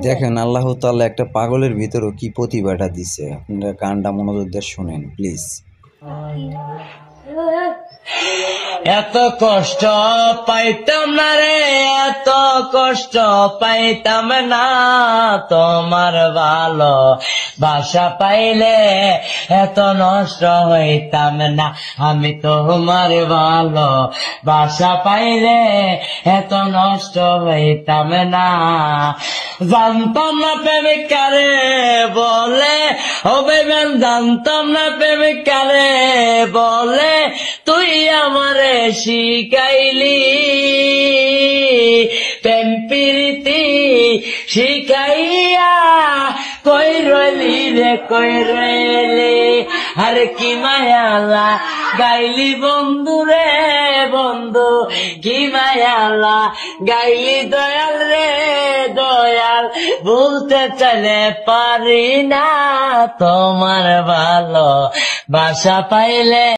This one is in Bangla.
দেখেন আল্লাহ তাআলা একটা পাগলের ভিতরও কি প্রতিভাটা দিছে। আপনারা গানটা মনোযোগ দিয়ে শুনেন প্লিজ। এত কষ্ট পাইতাম না রে, এত কষ্ট পাইতাম না, তোমার ভালো বাসা পাইলে এত নষ্ট হইতাম না। আমি তোমার ভালো বাসা পাইলে এত নষ্ট হইতাম না। জানতাম না প্রেমিক কারে বলে, ও বেবেন জানতাম না প্রেমিক কারে বলে, তুই আমারে শিখাইলি প্রেম প্রীতি শিখাইয়া, কই রইলি রে কই রইলি, আর কি মায়ালা গাইলি বন্ধু রে বন্ধু, কি মায়ালা গাইলি দয়াল রে দয়াল, বলতে চাইলে পারি না, তোমার ভালো বাসা পাইলে